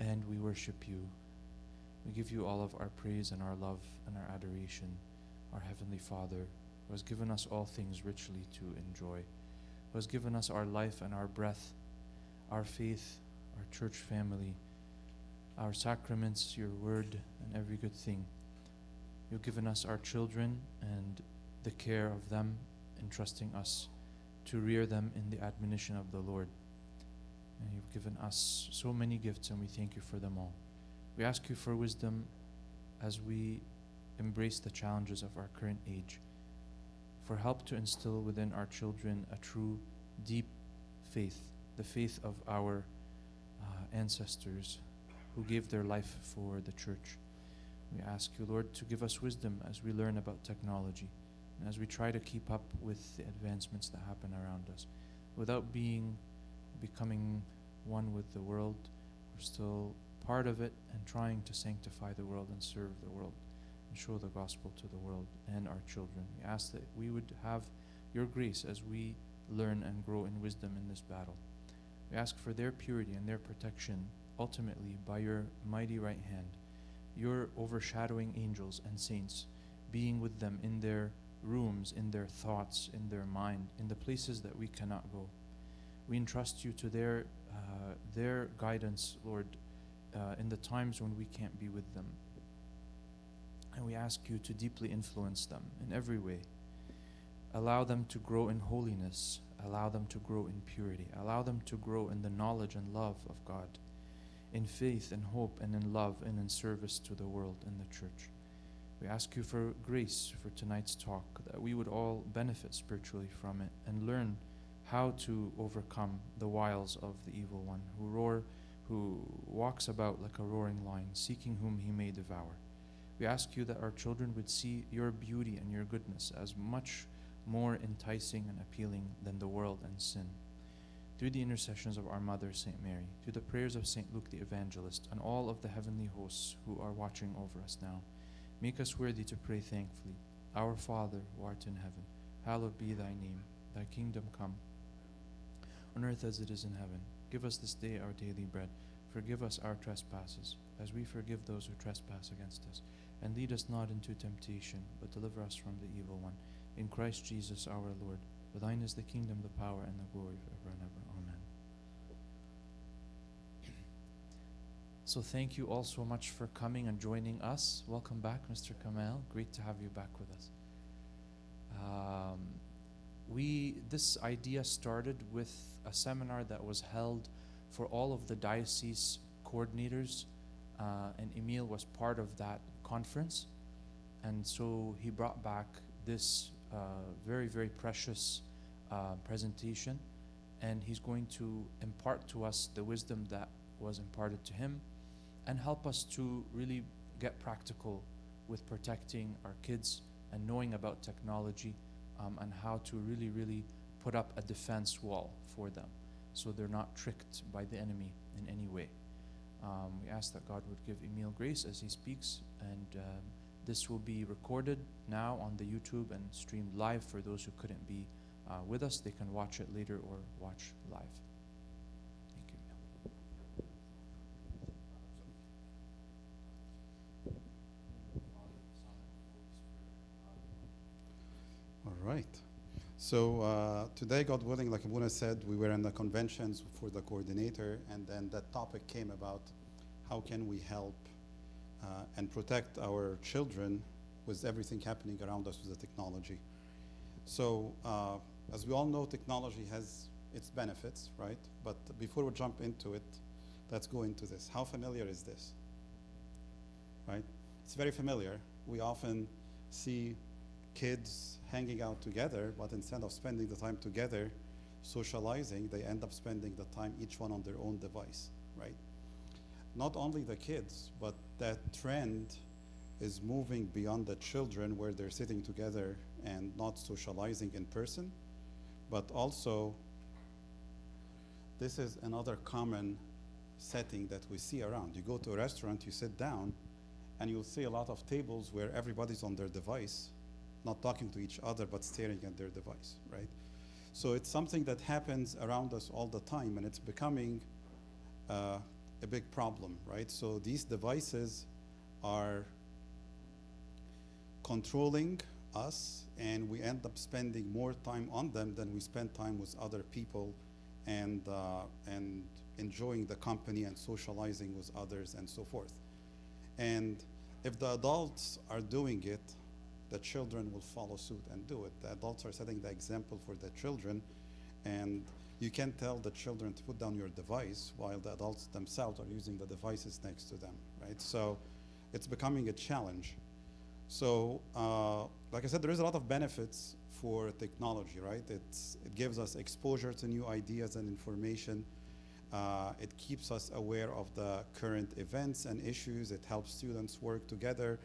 and we worship you. We give you all of our praise and our love and our adoration, our Heavenly Father, who has given us all things richly to enjoy, who has given us our life and our breath, our faith, our church family, our sacraments, your word, and every good thing. You've given us our children and the care of them, entrusting us to rear them in the admonition of the Lord. And you've given us so many gifts, and we thank you for them all. We ask you for wisdom as we embrace the challenges of our current age, for help to instill within our children a true, deep faith, the faith of our ancestors who gave their life for the church. We ask you, Lord, to give us wisdom as we learn about technology and as we try to keep up with the advancements that happen around us. Without becoming one with the world, we're still part of it and trying to sanctify the world and serve the world and show the gospel to the world and our children. We ask that we would have your grace as we learn and grow in wisdom in this battle. We ask for their purity and their protection, ultimately by your mighty right hand, your overshadowing angels and saints, being with them in their rooms, in their thoughts, in their mind, in the places that we cannot go. We entrust you to their guidance, Lord, in the times when we can't be with them. And we ask you to deeply influence them in every way. Allow them to grow in holiness. Allow them to grow in purity. Allow them to grow in the knowledge and love of God, in faith and hope and in love and in service to the world and the church. We ask you for grace for tonight's talk, that we would all benefit spiritually from it and learn how to overcome the wiles of the evil one, who walks about like a roaring lion, seeking whom he may devour. We ask you that our children would see your beauty and your goodness as much more enticing and appealing than the world and sin. Through the intercessions of our Mother, St. Mary, through the prayers of St. Luke the Evangelist, and all of the heavenly hosts who are watching over us now, make us worthy to pray thankfully. Our Father, who art in heaven, hallowed be thy name. Thy kingdom come, on earth as it is in heaven. Give us this day our daily bread. Forgive us our trespasses, as we forgive those who trespass against us. And lead us not into temptation, but deliver us from the evil one. In Christ Jesus our Lord. For thine is the kingdom, the power, and the glory forever and ever. Amen. So thank you all so much for coming and joining us. Welcome back, Mr. Kamal. Great to have you back with us. This idea started with a seminar that was held for all of the diocese coordinators, and Emil was part of that conference. And so he brought back this very, very precious presentation, and he's going to impart to us the wisdom that was imparted to him and help us to really get practical with protecting our kids and knowing about technology, and how to really, really put up a defense wall for them so they're not tricked by the enemy in any way. We ask that God would give Emil grace as he speaks, and this will be recorded now on the YouTube and streamed live for those who couldn't be with us. They can watch it later or watch live. Thank you, Emil. All right. So today, God willing, like Abuna said, we were in the conventions for the coordinator, and then that topic came about: how can we help and protect our children with everything happening around us with the technology? So as we all know, technology has its benefits, right? But before we jump into it, let's go into this. How familiar is this? Right? It's very familiar. We often see kids hanging out together, but instead of spending the time together socializing, they end up spending the time each one on their own device, right? Not only the kids, but that trend is moving beyond the children, where they're sitting together and not socializing in person, but also this is another common setting that we see around. You go to a restaurant, you sit down, and you'll see a lot of tables where everybody's on their device, not talking to each other, but staring at their device, right? So it's something that happens around us all the time, and it's becoming a big problem, right? So these devices are controlling us, and we end up spending more time on them than we spend time with other people and enjoying the company and socializing with others and so forth. And if the adults are doing it, the children will follow suit and do it. The adults are setting the example for the children, and you can't tell the children to put down your device while the adults themselves are using the devices next to them, right? So it's becoming a challenge. So like I said, there is a lot of benefits for technology, right? It gives us exposure to new ideas and information. It keeps us aware of the current events and issues. It helps students work together.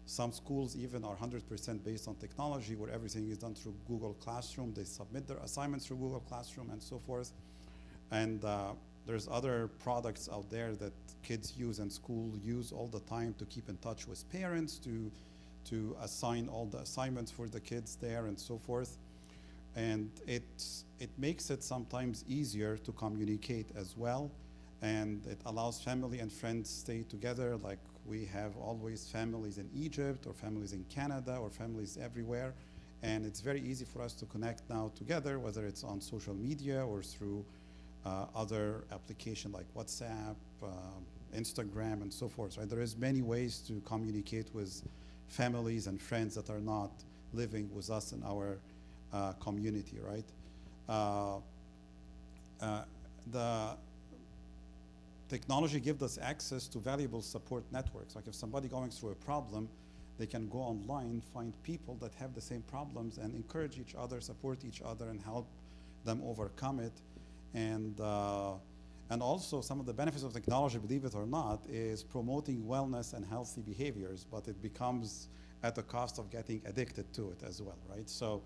Some schools even are 100% based on technology, where everything is done through Google Classroom. They submit their assignments through Google Classroom and so forth. And there's other products out there that kids use and school use all the time to keep in touch with parents, to assign all the assignments for the kids there and so forth. And it makes it sometimes easier to communicate as well. And it allows family and friends stay together. Like we have always families in Egypt or families in Canada or families everywhere. And it's very easy for us to connect now together, whether it's on social media or through other applications like WhatsApp, Instagram, and so forth, right? There is many ways to communicate with families and friends that are not living with us in our community, right? The technology gives us access to valuable support networks. Like if somebody going through a problem, they can go online, find people that have the same problems and encourage each other, support each other, and help them overcome it. And also some of the benefits of technology, believe it or not, is promoting wellness and healthy behaviors, but it becomes at the cost of getting addicted to it as well, right? So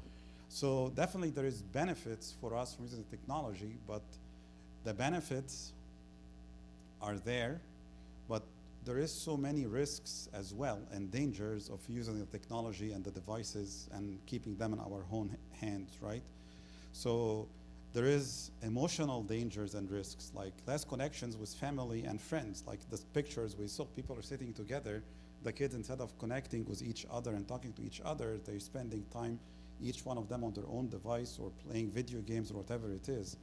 definitely there is benefits for us from using the technology, but the benefits are there, but there is so many risks as well and dangers of using the technology and the devices and keeping them in our own hands, right? So there is emotional dangers and risks, like less connections with family and friends. Like the pictures we saw, people are sitting together, the kids, instead of connecting with each other and talking to each other, they're spending time, each one of them on their own device or playing video games or whatever it is.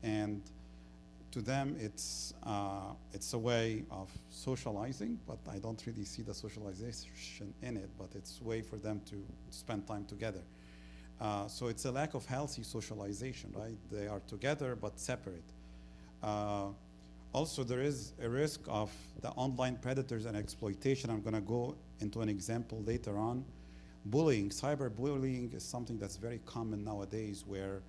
And to them, it's a way of socializing, but I don't really see the socialization in it, but it's a way for them to spend time together. So it's a lack of healthy socialization, right? They are together but separate. Also, there is a risk of the online predators and exploitation. I'm gonna go into an example later on. Bullying, cyberbullying is something that's very common nowadays, where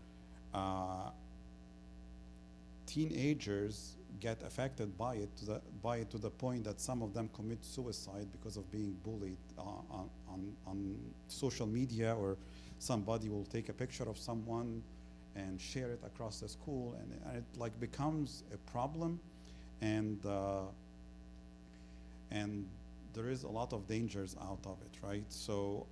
teenagers get affected by it to the point that some of them commit suicide because of being bullied on social media, or somebody will take a picture of someone and share it across the school, and it like becomes a problem, and there is a lot of dangers out of it, right? So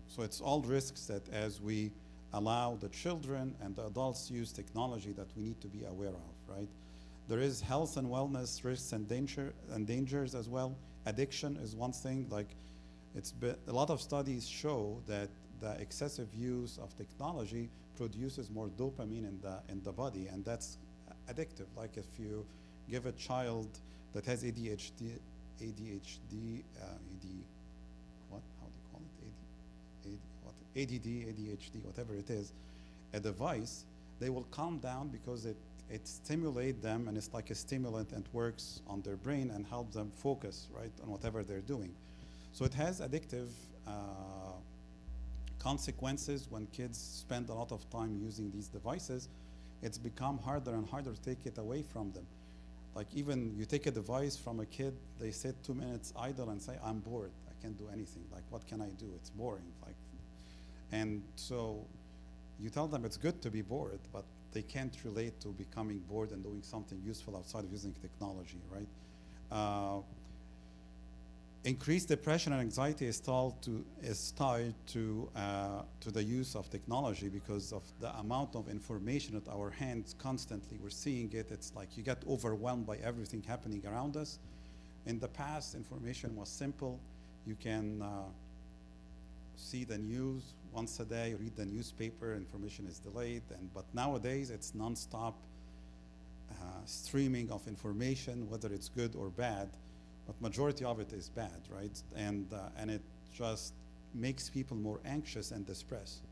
so it's all risks that as we allow the children and the adults use technology that we need to be aware of, right? There is health and wellness risks and dangers as well. Addiction is one thing. Like a lot of studies show that the excessive use of technology produces more dopamine in the body, and that's addictive. Like if you give a child that has ADHD, ADD, ADHD, whatever it is, a device, they will calm down because it stimulates them, and it's like a stimulant and works on their brain and helps them focus, right, on whatever they're doing. So it has addictive consequences. When kids spend a lot of time using these devices, it's become harder and harder to take it away from them. Like even you take a device from a kid, they sit 2 minutes idle and say, I'm bored, I can't do anything. Like, what can I do? It's boring. Like, and so you tell them it's good to be bored, but they can't relate to becoming bored and doing something useful outside of using technology, right? increased depression and anxiety is tied to the use of technology because of the amount of information at our hands constantly. We're seeing it. It's like you get overwhelmed by everything happening around us. In the past, information was simple. You can see the news once a day, read the newspaper, information is delayed. But nowadays, it's nonstop streaming of information, whether it's good or bad. But majority of it is bad, right? And it just makes people more anxious and depressed.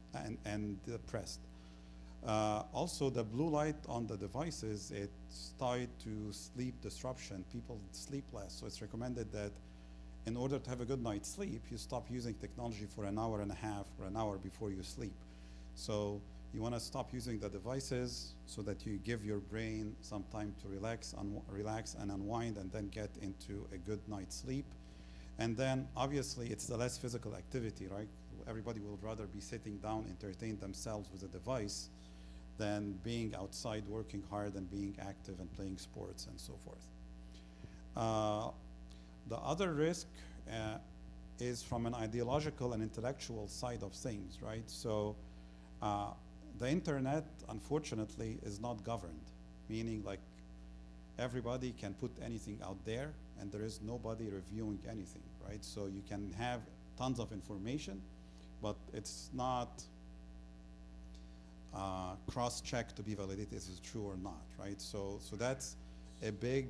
Also, the blue light on the devices, it's tied to sleep disruption. People sleep less, so it's recommended that in order to have a good night's sleep, you stop using technology for an hour and a half or an hour before you sleep. So you want to stop using the devices so that you give your brain some time to relax and unwind, and then get into a good night's sleep. And then obviously it's the less physical activity, right? Everybody would rather be sitting down, entertain themselves with a device than being outside working hard and being active and playing sports and so forth. The other risk is from an ideological and intellectual side of things, right? So the internet, unfortunately, is not governed, meaning like everybody can put anything out there and there is nobody reviewing anything, right? So you can have tons of information, but it's not cross-checked to be validated is it true or not, right? So that's a big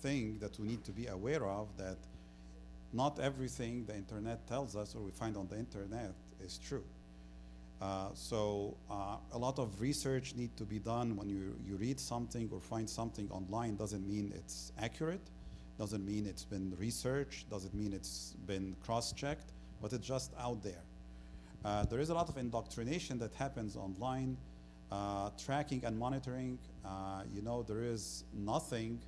thing that we need to be aware of, that not everything the internet tells us or we find on the internet is true. A lot of research needs to be done when you read something or find something online. Doesn't mean it's accurate, doesn't mean it's been researched, doesn't mean it's been cross-checked, but it's just out there. There is a lot of indoctrination that happens online, tracking and monitoring. There is nothing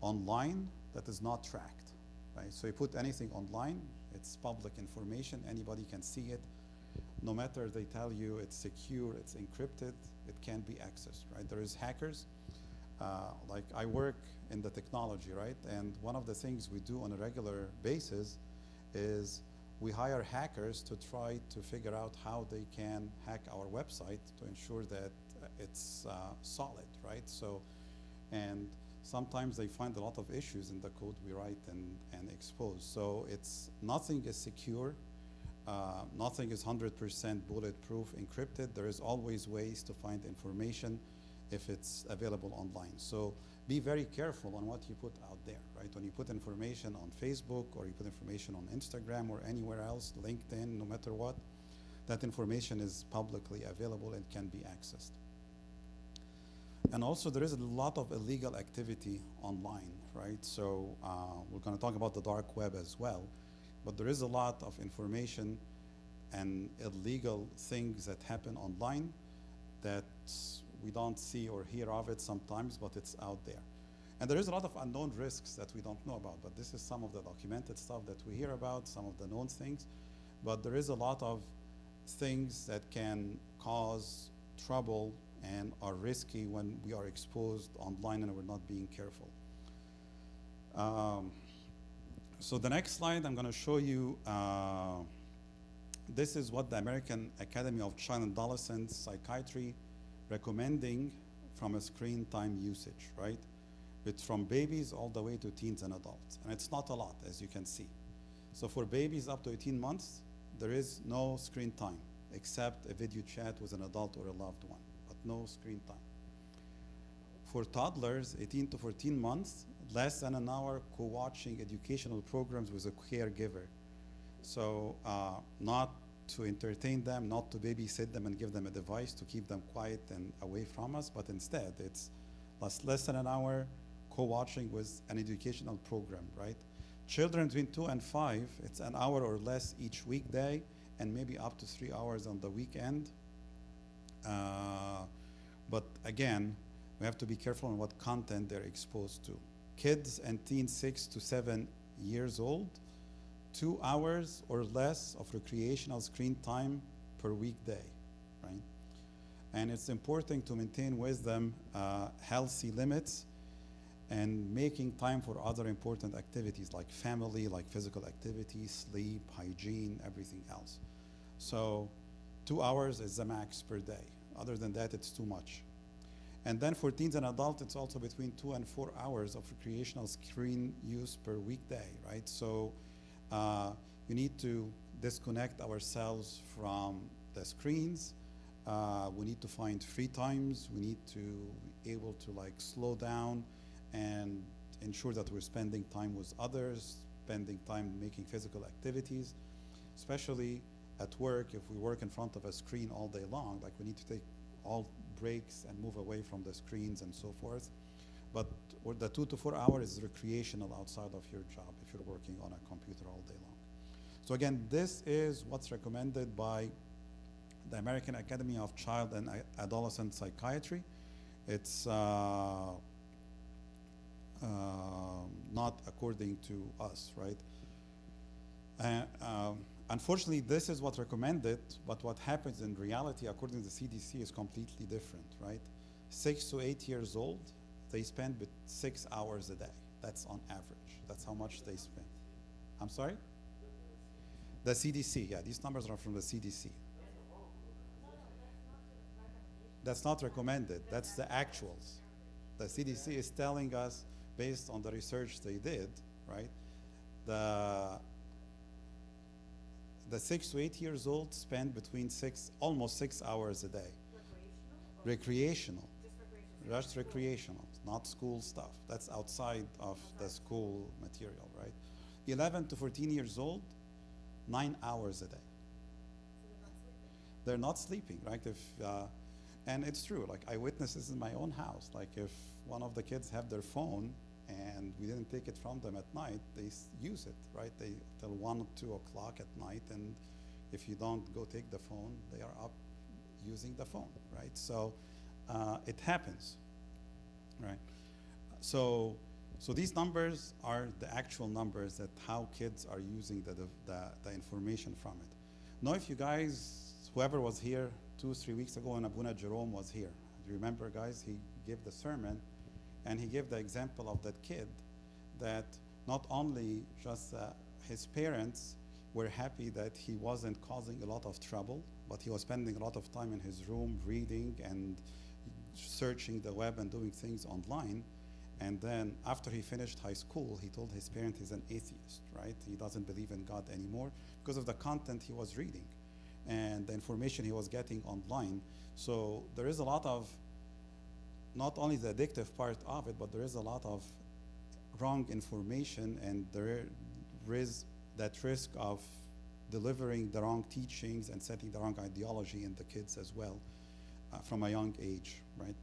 online that is not tracked, right? So you put anything online, it's public information, anybody can see it. No matter they tell you it's secure, it's encrypted, it can be accessed, right? There is hackers. Like I work in the technology, right? And one of the things we do on a regular basis is we hire hackers to try to figure out how they can hack our website to ensure that it's solid, right? So, and sometimes they find a lot of issues in the code we write and expose. So nothing is secure. Nothing is 100% bulletproof encrypted. There is always ways to find information if it's available online. So be very careful on what you put out there, right? When you put information on Facebook or you put information on Instagram or anywhere else, LinkedIn, no matter what, that information is publicly available and can be accessed. And also there is a lot of illegal activity online, right? So we're going to talk about the dark web as well. But there is a lot of information and illegal things that happen online that we don't see or hear of it sometimes, but it's out there. And there is a lot of unknown risks that we don't know about, but this is some of the documented stuff that we hear about, some of the known things. But there is a lot of things that can cause trouble and are risky when we are exposed online and we're not being careful. So the next slide, I'm going to show you, this is what the American Academy of Child and Adolescent Psychiatry recommending from a screen time usage, right? It's from babies all the way to teens and adults. And it's not a lot, as you can see. So for babies up to 18 months, there is no screen time, except a video chat with an adult or a loved one, but no screen time. For toddlers, 18 to 14 months, less than an hour co-watching educational programs with a caregiver. So not to entertain them, not to babysit them and give them a device to keep them quiet and away from us, but instead it's less than an hour co-watching with an educational program, right? Children between 2 and 5, it's an hour or less each weekday and maybe up to 3 hours on the weekend. But again, we have to be careful on what content they're exposed to. Kids and teens 6 to 7 years old, 2 hours or less of recreational screen time per weekday, right? And it's important to maintain with them healthy limits and making time for other important activities like family, like physical activity, sleep, hygiene, everything else. So 2 hours is the max per day. Other than that, it's too much. And then for teens and adults, it's also between 2 and 4 hours of recreational screen use per weekday, right? So we need to disconnect ourselves from the screens. We need to find free times. We need to be able to like slow down and ensure that we're spending time with others, spending time making physical activities, especially at work. If we work in front of a screen all day long, like we need to take all breaks and move away from the screens and so forth. But the 2 to 4 hours is recreational outside of your job if you're working on a computer all day long. So again, this is what's recommended by the American Academy of Child and Adolescent Psychiatry. It's not according to us, right? Unfortunately, this is what's recommended, but what happens in reality, according to the CDC, is completely different, right? 6 to 8 years old, they spend 6 hours a day. That's on average. That's how much they spend. I'm sorry? The CDC, yeah, these numbers are from the CDC. That's not recommended, that's the actuals. The CDC is telling us, based on the research they did, right? The 6 to 8 years old spend between almost 6 hours a day. Recreational. Just recreational, not school stuff. That's outside of the school material, right? 11 to 14 years old, 9 hours a day. They're not sleeping, right? And it's true, like I witness this in my own house. Like if one of the kids have their phone and we didn't take it from them at night, they use it, right? They till 1 or 2 o'clock at night, and if you don't go take the phone, they are up using the phone, right? So it happens, right? So these numbers are the actual numbers that how kids are using the information from it. Now, if you guys, whoever was here 2 or 3 weeks ago when Abuna Jerome was here, do you remember, guys? He gave the sermon, and he gave the example of that kid that not only just his parents were happy that he wasn't causing a lot of trouble, but he was spending a lot of time in his room reading and searching the web and doing things online. And then after he finished high school, he told his parents he's an atheist, right? He doesn't believe in God anymore because of the content he was reading and the information he was getting online. So there is a lot of, not only the addictive part of it, but there is a lot of wrong information, and there is that risk of delivering the wrong teachings and setting the wrong ideology in the kids as well from a young age, right?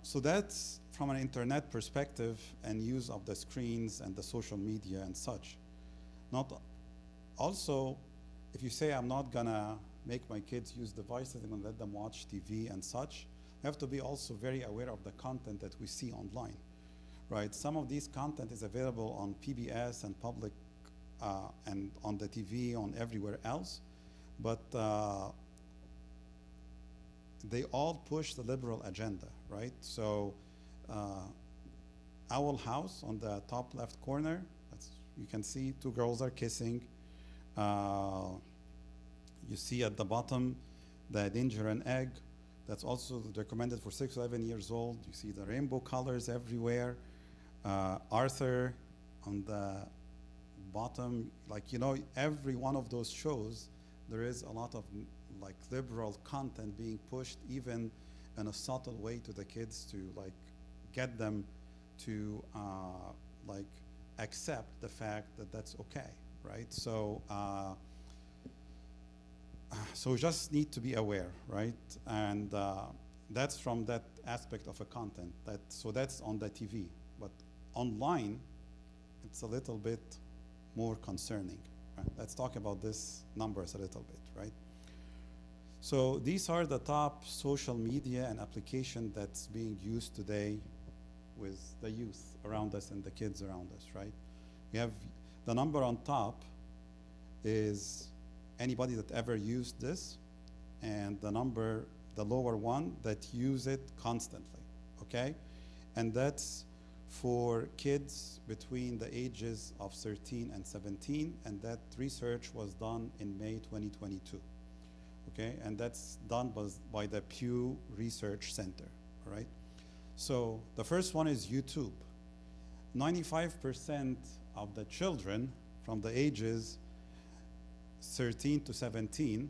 So that's from an internet perspective and use of the screens and the social media and such. Also, if you say I'm not gonna make my kids use devices, I'm gonna let them watch TV and such, we have to be also very aware of the content that we see online, right? Some of these content is available on PBS and public and on the TV, on everywhere else, but they all push the liberal agenda, right? So Owl House on the top left corner, you can see 2 girls are kissing. You see at the bottom the Danger and Egg. That's also recommended for 6 to 11 years old. You see the rainbow colors everywhere. Arthur on the bottom, like, you know, every one of those shows, there is a lot of like liberal content being pushed, even in a subtle way, to the kids to like get them to like accept the fact that that's okay, right? So so we just need to be aware, right? And that's from that aspect of a content. So that's on the TV, but online, it's a little bit more concerning. Right? Let's talk about these numbers a little bit, right? So these are the top social media and application that's being used today with the youth around us and the kids around us, right? We have the number on top is anybody that ever used this, and the lower one that use it constantly, okay? And that's for kids between the ages of 13 and 17, and that research was done in May 2022. Okay, and that's done by the Pew Research Center, all right? So the first one is YouTube. 95% of the children from the ages 13 to 17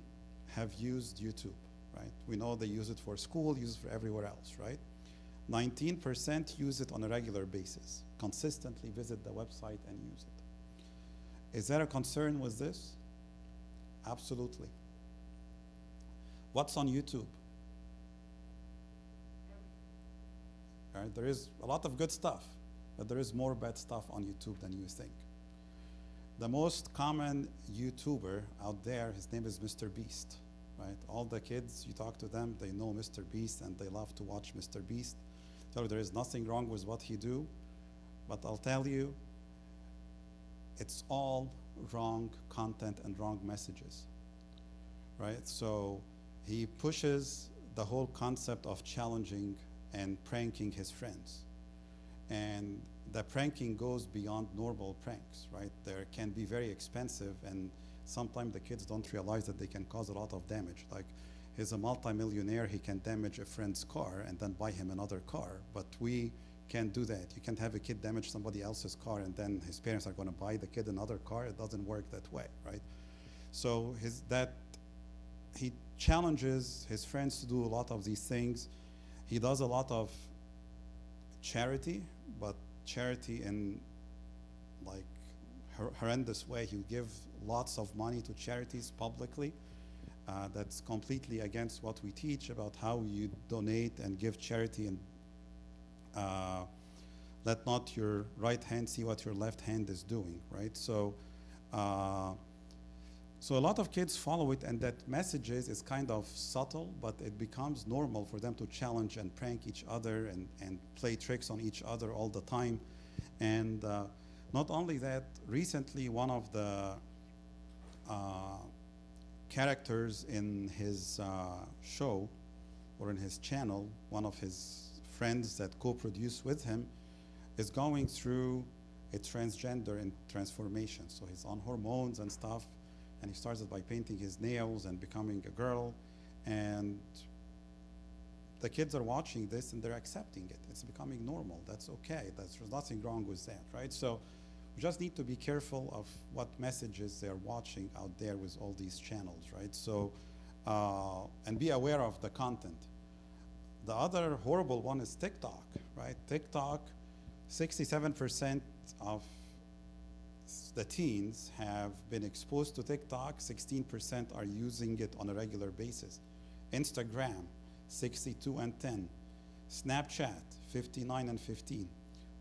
have used YouTube, right? We know they use it for school, use it for everywhere else, right? 19% use it on a regular basis, consistently visit the website and use it. Is there a concern with this? Absolutely. What's on YouTube? Right? There is a lot of good stuff, but there is more bad stuff on YouTube than you think. The most common YouTuber out there, his name is Mr. Beast, right? All the kids, you talk to them, they know Mr. Beast and they love to watch Mr. Beast. Tell you there is nothing wrong with what he do, but I'll tell you, it's all wrong content and wrong messages, right? So he pushes the whole concept of challenging and pranking his friends. And the pranking goes beyond normal pranks, right? They can be very expensive, and sometimes the kids don't realize that they can cause a lot of damage. Like, he's a multimillionaire, he can damage a friend's car and then buy him another car, but we can't do that. You can't have a kid damage somebody else's car and then his parents are gonna buy the kid another car. It doesn't work that way, right? So he challenges his friends to do a lot of these things. He does a lot of charity, but charity in like horrendous way. He'll give lots of money to charities publicly. That's completely against what we teach about how you donate and give charity, and let not your right hand see what your left hand is doing, right? So so a lot of kids follow it, and that messages is kind of subtle, but it becomes normal for them to challenge and prank each other and play tricks on each other all the time. And not only that, recently one of the characters in his show or in his channel, one of his friends that co-produced with him, is going through a transgender and transformation. So he's on hormones and stuff, and he started by painting his nails and becoming a girl, and the kids are watching this and they're accepting it. It's becoming normal. That's okay. There's nothing wrong with that, right? So we just need to be careful of what messages they're watching out there with all these channels, right? So, and be aware of the content. The other horrible one is TikTok, right? TikTok, 67% of the teens have been exposed to TikTok, 16% are using it on a regular basis. Instagram, 62 and 10. Snapchat, 59 and 15.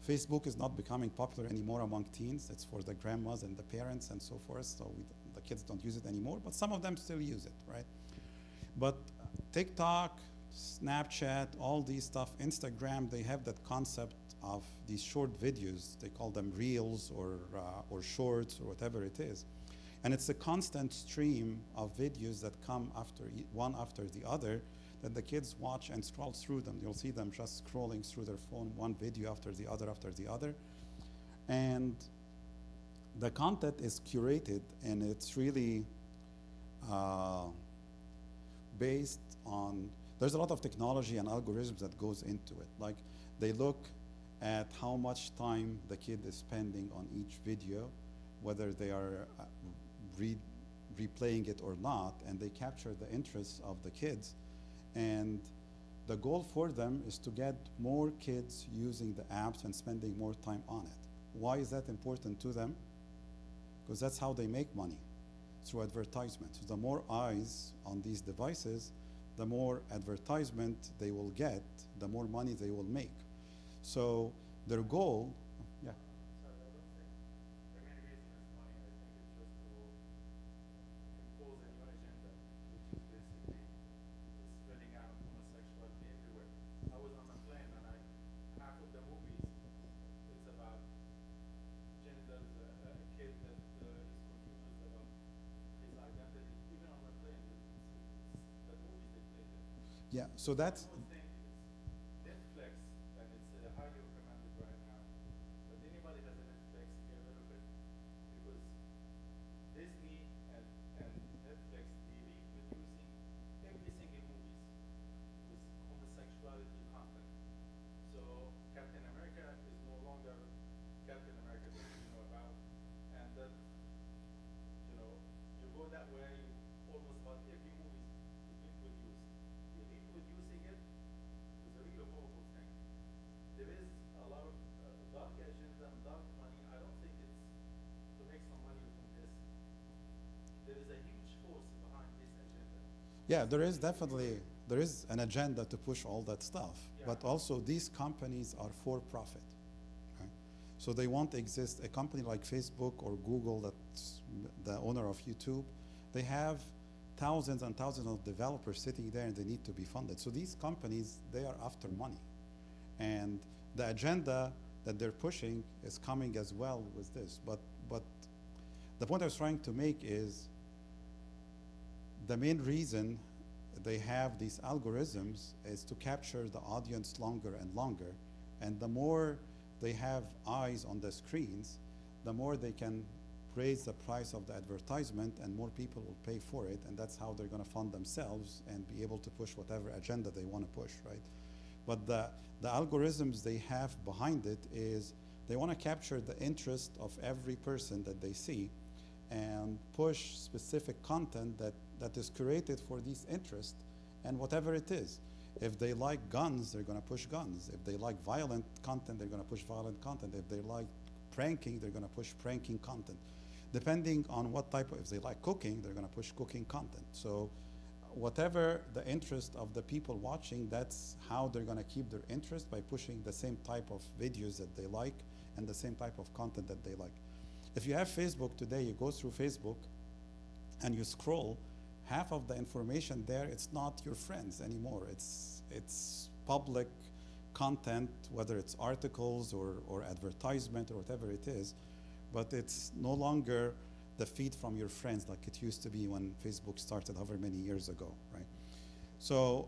Facebook is not becoming popular anymore among teens. It's for the grandmas and the parents and so forth, so the kids don't use it anymore, but some of them still use it, right? But TikTok, Snapchat, all these stuff, Instagram, they have that concept of these short videos. They call them reels or shorts or whatever it is. And it's a constant stream of videos that come one after the other, that the kids watch and scroll through them. You'll see them just scrolling through their phone, one video after the other. And the content is curated, and it's really based on, there's a lot of technology and algorithms that goes into it. Like, they look at how much time the kid is spending on each video, whether they are replaying it or not, and they capture the interests of the kids. And the goal for them is to get more kids using the apps and spending more time on it. Why is that important to them? Because that's how they make money, through advertisement. So the more eyes on these devices, the more advertisement they will get, the more money they will make. So their goal, yeah. Sorry, I don't think the main reason is money. I think it's just to impose a new agenda, which is basically spreading out homosexuality everywhere. I was on a plane, and half of the movies is about genitals, a kid that is confused about his identity. Even on the plane, the movies they play there. Yeah, so that's, Netflix, and it's highly about every movie being produced. Really producing it is a really horrible thing. There is a lot of dark agenda and dark money. I don't think it's to make some money from this. There is a huge force behind this agenda. Yeah, there is an agenda to push all that stuff, Yeah. but also these companies are for profit. Right? So they won't exist. A company like Facebook or Google, that's the owner of YouTube, they have thousands and thousands of developers sitting there and they need to be funded. So these companies, they are after money. And the agenda that they're pushing is coming as well with this. But the point I was trying to make is the main reason they have these algorithms is to capture the audience longer and longer. And the more they have eyes on the screens, the more they can raise the price of the advertisement and more people will pay for it. And that's how they're going to fund themselves and be able to push whatever agenda they want to push, right? But the algorithms they have behind it is they want to capture the interest of every person that they see and push specific content that is created for these interests and whatever it is. If they like guns, they're going to push guns. If they like violent content, they're going to push violent content. If they like pranking, they're going to push pranking content. Depending on what type of, if they like cooking, they're going to push cooking content. So whatever the interest of the people watching, that's how they're going to keep their interest, by pushing the same type of videos that they like and the same type of content that they like. If you have Facebook today, you go through Facebook and you scroll, half of the information there, it's not your friends anymore. It's public content, whether it's articles or advertisement or whatever it is, but it's no longer the feed from your friends like it used to be when Facebook started however many years ago, right? So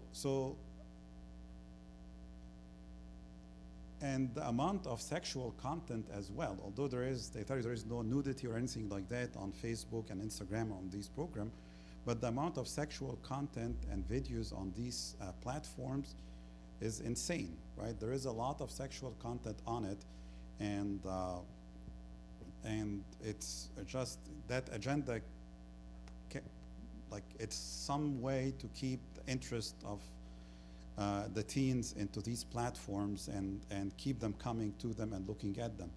and the amount of sexual content as well, although they tell you there is no nudity or anything like that on Facebook and Instagram on these programs, but the amount of sexual content and videos on these platforms is insane, right? There is a lot of sexual content on it, and it's just that agenda, like it's some way to keep the interest of the teens into these platforms and keep them coming to them and looking at them.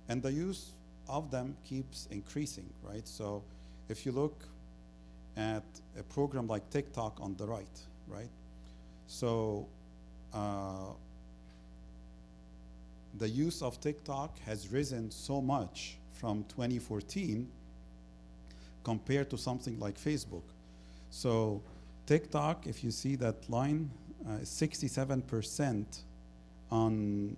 And the use of them keeps increasing, right? So if you look at a program like TikTok on the right? So the use of TikTok has risen so much from 2014 compared to something like Facebook. So TikTok, if you see that line, 67% on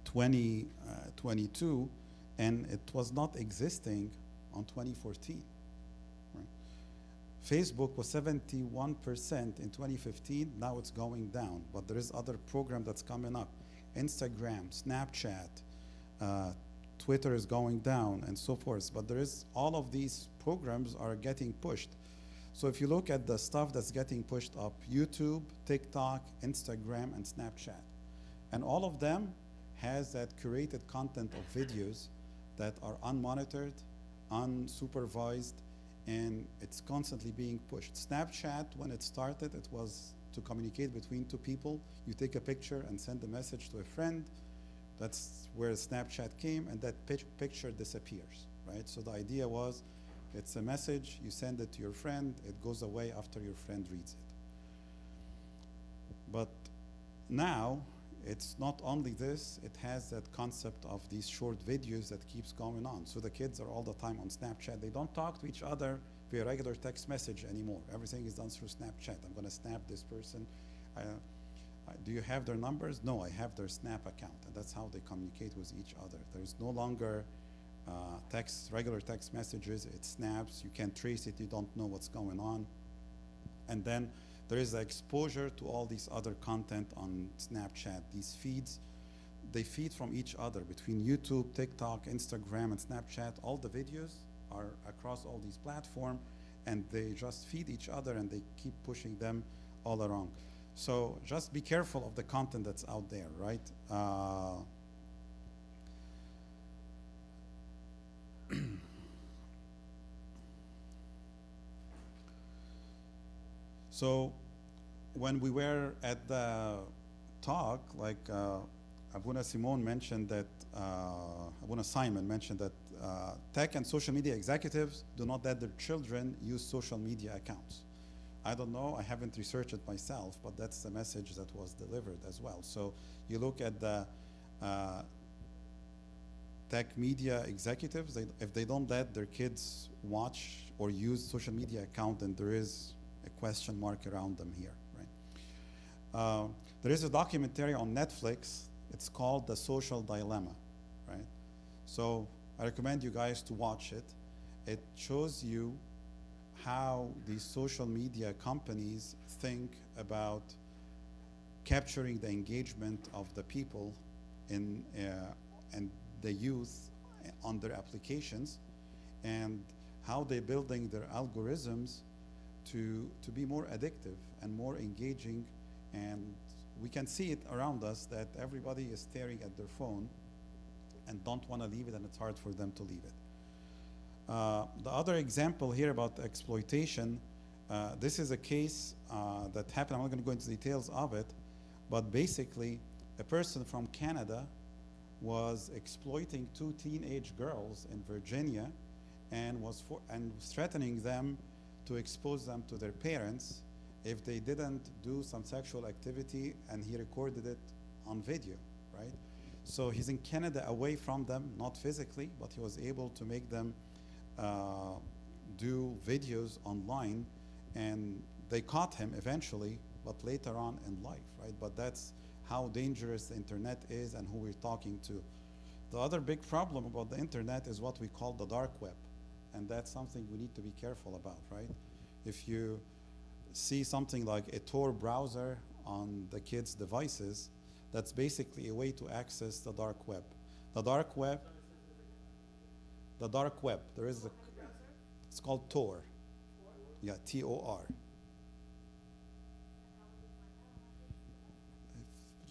2022, and it was not existing on 2014. Right? Facebook was 71% in 2015, now it's going down, but there is other program that's coming up. Instagram, Snapchat, Twitter is going down, and so forth. But there is, all of these programs are getting pushed. So if you look at the stuff that's getting pushed up, YouTube, TikTok, Instagram, and Snapchat. And all of them has that curated content of videos that are unmonitored, unsupervised, and it's constantly being pushed. Snapchat, when it started, it was to communicate between two people. You take a picture and send a message to a friend. That's where Snapchat came, and that picture disappears, right? So the idea was, it's a message, you send it to your friend, it goes away after your friend reads it. But now, it's not only this, it has that concept of these short videos that keeps going on. So the kids are all the time on Snapchat. They don't talk to each other via regular text message anymore. Everything is done through Snapchat. I'm gonna snap this person. Do you have their numbers? No, I have their Snap account. And that's how they communicate with each other. There's no longer regular text messages, it snaps, you can't trace it, you don't know what's going on. And then there is exposure to all these other content on Snapchat. These feeds, they feed from each other between YouTube, TikTok, Instagram, and Snapchat. All the videos are across all these platforms, and they just feed each other and they keep pushing them all around. So just be careful of the content that's out there, right? So when we were at the talk, like Abuna Simon mentioned that, Abuna Simon mentioned that tech and social media executives do not let their children use social media accounts. I don't know, I haven't researched it myself, but that's the message that was delivered as well. So you look at the tech media executives, if they don't let their kids watch or use social media account, then there is a question mark around them here, right? There is a documentary on Netflix. It's called The Social Dilemma, right? So I recommend you guys to watch it. It shows you how these social media companies think about capturing the engagement of the people in and the youth on their applications, and how they're building their algorithms to be more addictive and more engaging. And we can see it around us that everybody is staring at their phone and don't want to leave it, and it's hard for them to leave it. The other example here about exploitation, this is a case that happened. I'm not going to go into details of it, but basically a person from Canada was exploiting two teenage girls in Virginia and was threatening them to expose them to their parents if they didn't do some sexual activity, and he recorded it on video, right? So he's in Canada away from them, not physically, but he was able to make them do videos online, and they caught him eventually, but later on in life, right? But that's how dangerous the internet is and who we're talking to. The other big problem about the internet is what we call the dark web, and that's something we need to be careful about, right? If you see something like a Tor browser on the kids' devices, that's basically a way to access the dark web. The dark web, there is a, it's called Tor. Yeah, T-O-R.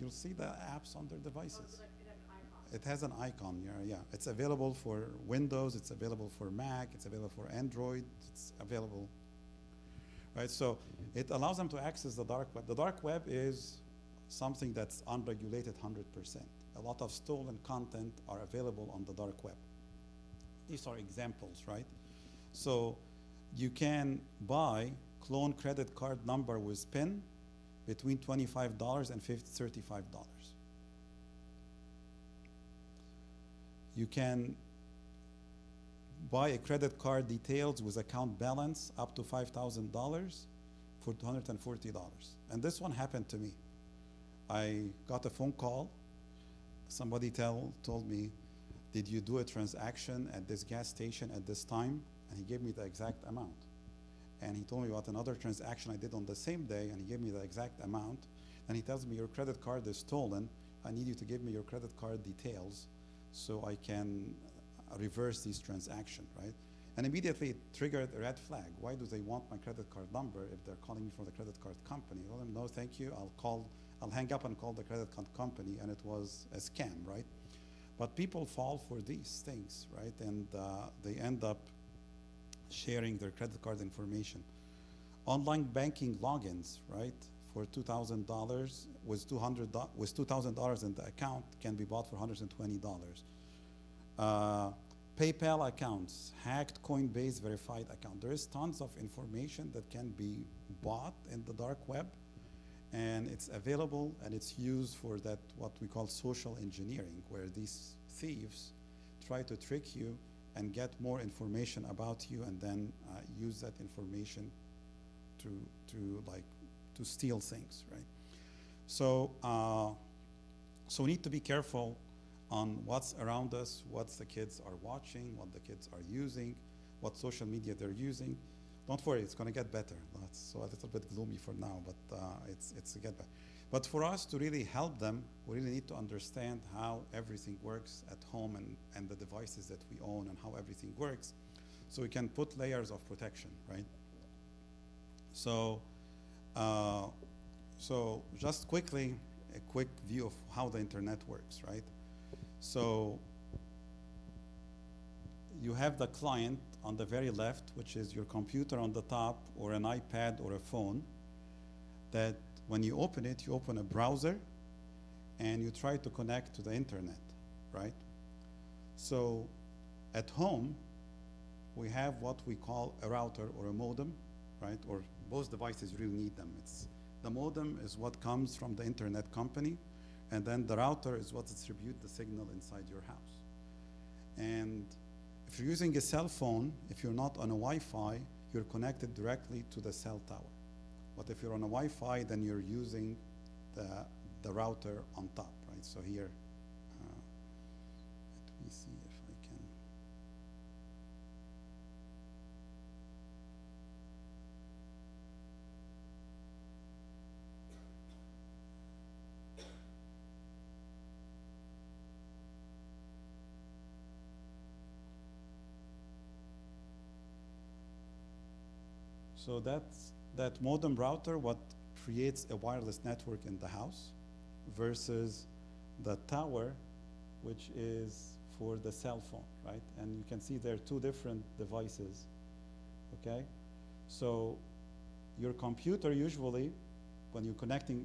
You'll see the apps on their devices. It has an icon, yeah. It's available for Windows, it's available for Mac, it's available for Android, it's available. Right, so it allows them to access the dark web. The dark web is something that's unregulated 100%. A lot of stolen content are available on the dark web. These are examples, right? So you can buy clone credit card number with PIN between $25 and $35. You can buy a credit card details with account balance up to $5,000 for $240. And this one happened to me. I got a phone call. Somebody told me, did you do a transaction at this gas station at this time? And he gave me the exact amount. And he told me about another transaction I did on the same day, and he gave me the exact amount. And he tells me, your credit card is stolen. I need you to give me your credit card details so I can reverse this transaction, right? And immediately it triggered a red flag. Why do they want my credit card number if they're calling me from the credit card company? I told them, no, thank you. I'll hang up and call the credit card company, and it was a scam, right? But people fall for these things, right? And they end up sharing their credit card information. Online banking logins, right? For $2,000 with $2,000 in the account can be bought for $120. PayPal accounts, hacked Coinbase verified account. There is tons of information that can be bought in the dark web, and it's available, and it's used for that, what we call social engineering, where these thieves try to trick you and get more information about you, and then use that information to steal things, right? So so we need to be careful on what's around us, what the kids are watching, what the kids are using, what social media they're using. Don't worry, it's going to get better. That's so a little bit gloomy for now, but it's to get better. But for us to really help them, we really need to understand how everything works at home, and the devices that we own, and how everything works, so we can put layers of protection, right? So, so just quickly, a quick view of how the internet works, right? So you have the client on the very left, which is your computer on the top, or an iPad or a phone. that when you open it, you open a browser and you try to connect to the internet, right? So at home, we have what we call a router or a modem, right? Or both devices really need them. The modem is what comes from the internet company, and then the router is what distributes the signal inside your house. And if you're using a cell phone, if you're not on a Wi-Fi, you're connected directly to the cell tower. But if you're on a Wi-Fi, then you're using the router on top, right? So here, let me see if I can. So that modem router, what creates a wireless network in the house versus the tower, which is for the cell phone, right? And you can see there are two different devices, okay? So your computer usually, when you're connecting,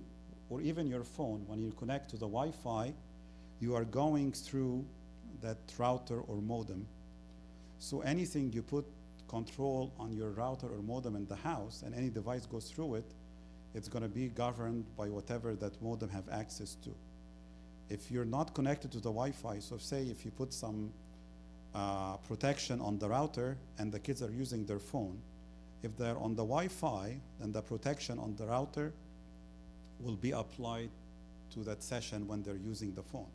or even your phone, when you connect to the Wi-Fi, you are going through that router or modem. So anything you put control on your router or modem in the house, and any device goes through it, it's going to be governed by whatever that modem have access to. If you're not connected to the Wi-Fi, so say if you put some protection on the router and the kids are using their phone, if they're on the Wi-Fi, then the protection on the router will be applied to that session when they're using the phone.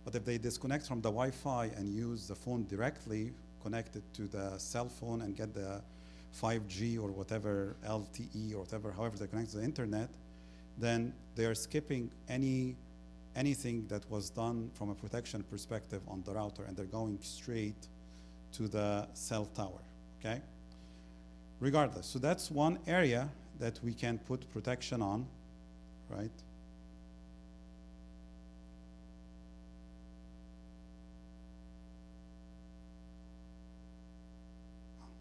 But if they disconnect from the Wi-Fi and use the phone directly, connected to the cell phone and get the 5G or whatever, LTE or whatever, however they connect to the internet, then they are skipping anything that was done from a protection perspective on the router, and they're going straight to the cell tower, okay? Regardless, so that's one area that we can put protection on, right?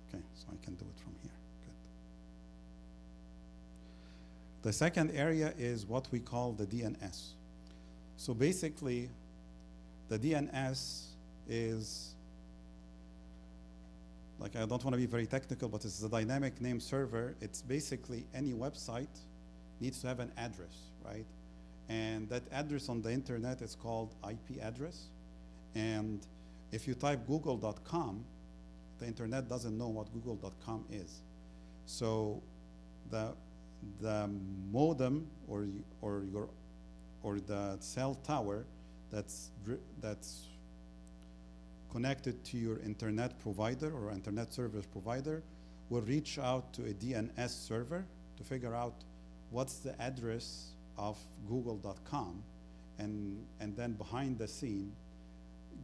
Okay, so I can do it from here. Good. The second area is what we call the DNS. So basically, the DNS is, like, I don't want to be very technical, but it's a dynamic name server. It's basically any website needs to have an address, right? And that address on the internet is called IP address. And if you type google.com, the internet doesn't know what google.com is. So the modem or the cell tower that's connected to your internet provider or internet service provider will reach out to a DNS server to figure out what's the address of google.com, and then behind the scene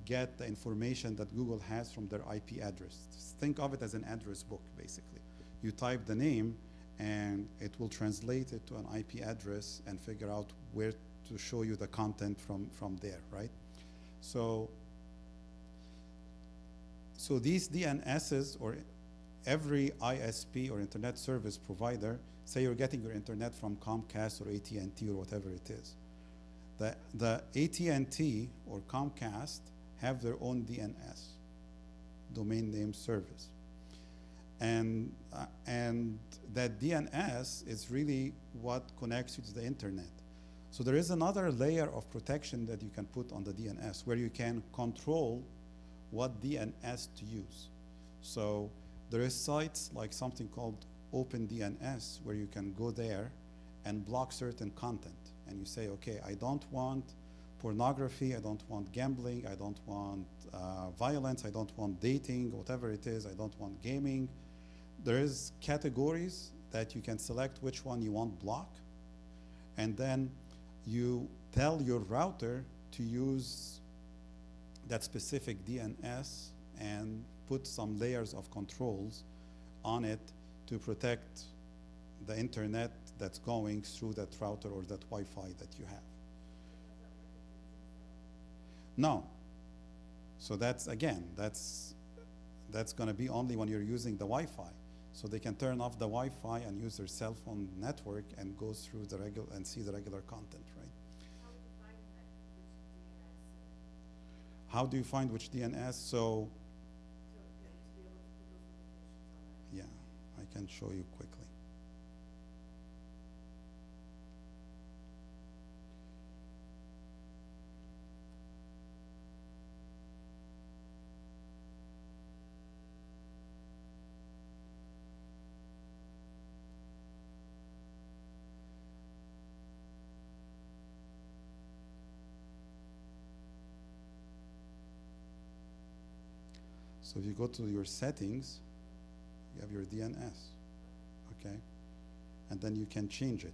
get the information that Google has from their IP address. Just think of it as an address book, basically. You type the name and it will translate it to an IP address and figure out where to show you the content from there, right? So these DNSs, or every ISP or internet service provider, say you're getting your internet from Comcast or AT&T or whatever it is. The AT&T or Comcast have their own DNS, domain name service. And that DNS is really what connects you to the internet. So there is another layer of protection that you can put on the DNS where you can control what DNS to use. So there is sites like something called OpenDNS where you can go there and block certain content. And you say, okay, I don't want pornography, I don't want gambling, I don't want violence, I don't want dating, whatever it is, I don't want gaming. There is categories that you can select which one you want block, and then you tell your router to use that specific DNS and put some layers of controls on it to protect the internet that's going through that router or that Wi-Fi that you have. No. So that's, again, that's going to be only when you're using the Wi-Fi. So they can turn off the Wi-Fi and use their cell phone network and go through the regular and see the regular content, right? How would you find which DNS? How do you find which DNS? So, To be able to put those locations on there. yeah, I can show you quickly. So if you go to your settings, you have your DNS, okay? And then you can change it.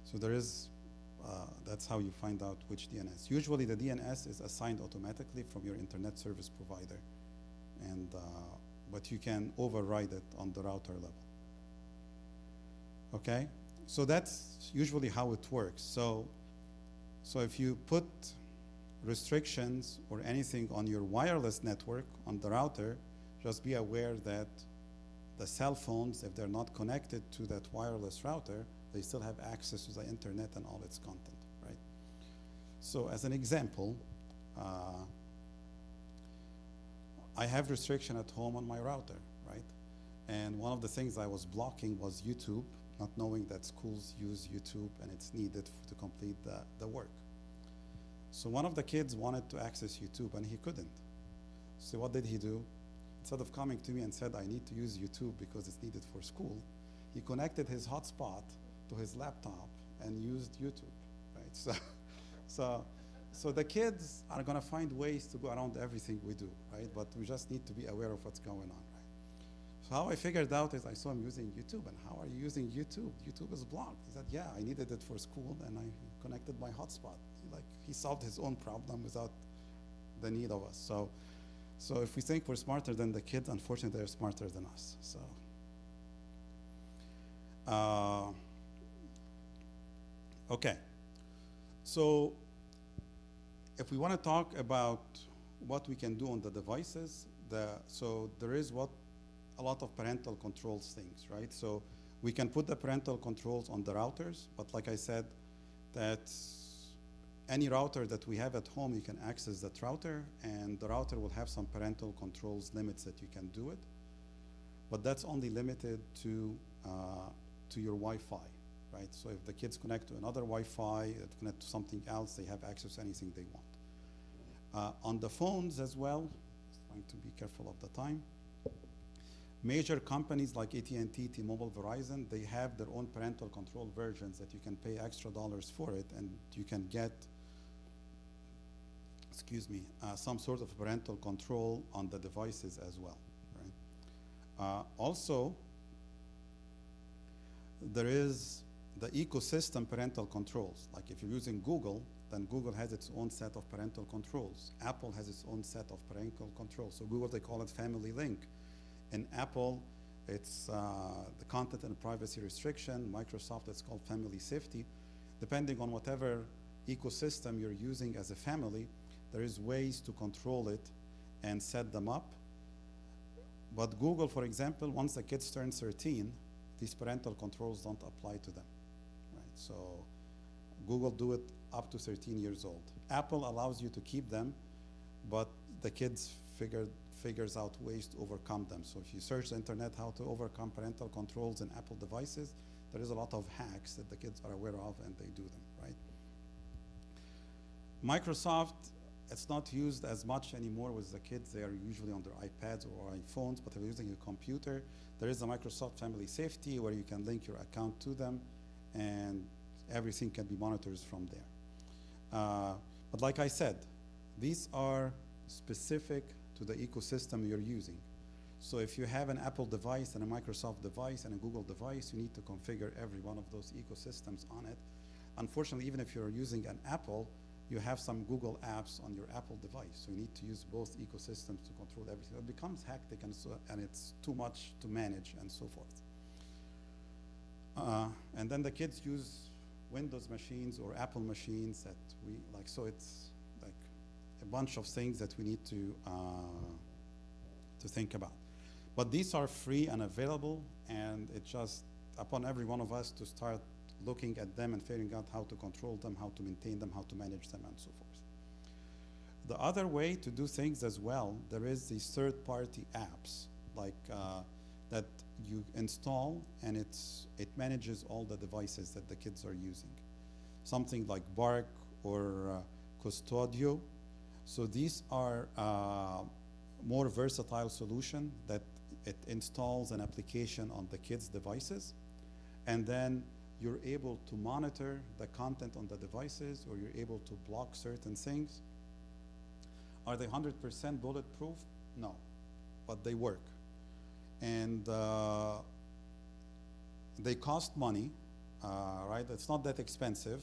So there is, that's how you find out which DNS. Usually the DNS is assigned automatically from your internet service provider, and but you can override it on the router level. Okay? So that's usually how it works. So if you put restrictions or anything on your wireless network on the router, just be aware that the cell phones, if they're not connected to that wireless router, they still have access to the internet and all its content, right? So as an example, I have restriction at home on my router, right? And one of the things I was blocking was YouTube, not knowing that schools use YouTube and it's needed to complete the work. So one of the kids wanted to access YouTube and he couldn't. So what did he do? Instead of coming to me and said, I need to use YouTube because it's needed for school, he connected his hotspot to his laptop and used YouTube, right? So the kids are gonna find ways to go around everything we do, right? But we just need to be aware of what's going on, right? So how I figured out is I saw him using YouTube, and how are you using YouTube? YouTube is blocked. He said, yeah, I needed it for school and I connected my hotspot. He solved his own problem without the need of us. So if we think we're smarter than the kids, unfortunately they're smarter than us. So, okay. So if we want to talk about what we can do on the devices, so there is a lot of parental controls things, right? So we can put the parental controls on the routers, but like I said, that's any router that we have at home, you can access that router, and the router will have some parental controls limits that you can do it, but that's only limited to your Wi-Fi, right? So if the kids connect to another Wi-Fi, connect to something else, they have access to anything they want. On the phones as well, just trying to be careful of the time. Major companies like AT&T, T-Mobile, Verizon, they have their own parental control versions that you can pay extra dollars for it, and you can get, some sort of parental control on the devices as well, right? Also, there is the ecosystem parental controls. Like if you're using Google, then Google has its own set of parental controls. Apple has its own set of parental controls. So Google, they call it Family Link. In Apple, it's the content and privacy restriction. Microsoft, it's called Family Safety. Depending on whatever ecosystem you're using as a family, there is ways to control it and set them up. But Google, for example, once the kids turn 13, these parental controls don't apply to them, right? So Google do it up to 13 years old. Apple allows you to keep them, but the kids figures out ways to overcome them. So if you search the internet how to overcome parental controls in Apple devices, there is a lot of hacks that the kids are aware of and they do them, right? Microsoft, it's not used as much anymore with the kids. They are usually on their iPads or iPhones, but if you're using a computer, there is a Microsoft Family Safety where you can link your account to them and everything can be monitored from there. But like I said, these are specific to the ecosystem you're using. So if you have an Apple device and a Microsoft device and a Google device, you need to configure every one of those ecosystems on it. Unfortunately, even if you're using an Apple, you have some Google apps on your Apple device. So you need to use both ecosystems to control everything. It becomes hectic and it's too much to manage and so forth. And then the kids use Windows machines or Apple machines that we like. So it's like a bunch of things that we need to think about. But these are free and available, and it's just upon every one of us to start looking at them and figuring out how to control them, how to maintain them, how to manage them, and so forth. The other way to do things as well, there is these third-party apps like that you install, and it manages all the devices that the kids are using. Something like Bark or Custodio. So these are more versatile solution that it installs an application on the kids' devices, and then you're able to monitor the content on the devices, or you're able to block certain things. Are they 100% bulletproof? No, but they work. And they cost money, right? It's not that expensive,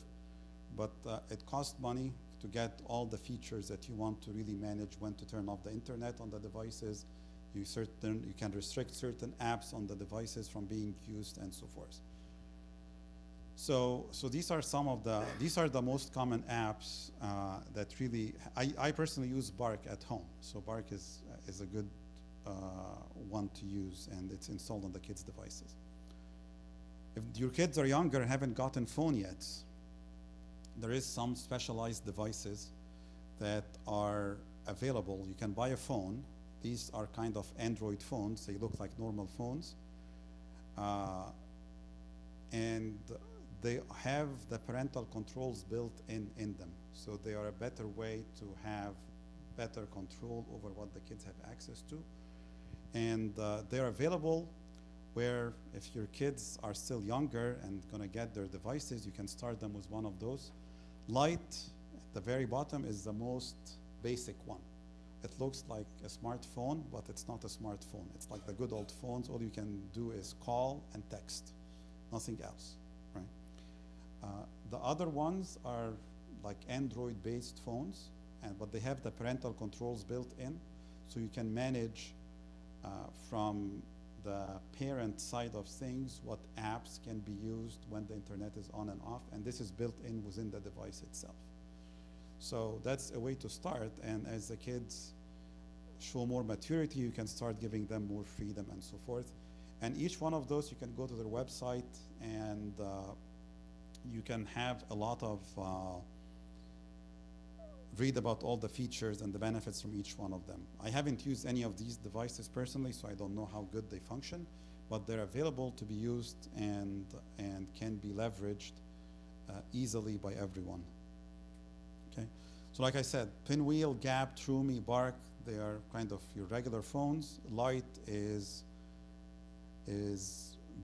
but it costs money to get all the features that you want to really manage, when to turn off the internet on the devices. You can restrict certain apps on the devices from being used, and so forth. So these are the most common apps that really, I personally use Bark at home. So Bark is a good one to use, and it's installed on the kids' devices. If your kids are younger and haven't gotten phone yet, there is some specialized devices that are available. You can buy a phone. These are kind of Android phones. They look like normal phones. And they have the parental controls built in them. So they are a better way to have better control over what the kids have access to. And they're available where if your kids are still younger and gonna get their devices, you can start them with one of those. Light at the very bottom is the most basic one. It looks like a smartphone, but it's not a smartphone. It's like the good old phones. All you can do is call and text, nothing else, right? The other ones are like Android-based phones, but they have the parental controls built in, so you can manage from the parent side of things what apps can be used when the internet is on and off, and this is built in within the device itself. So that's a way to start, and as the kids show more maturity, you can start giving them more freedom and so forth. And each one of those, you can go to their website, and you can have a lot of read about all the features and the benefits from each one of them. I haven't used any of these devices personally, so I don't know how good they function, but they're available to be used and can be leveraged easily by everyone. Okay, so like I said, Pinwheel, Gap, TrueMe, Bark, they are kind of your regular phones. Light is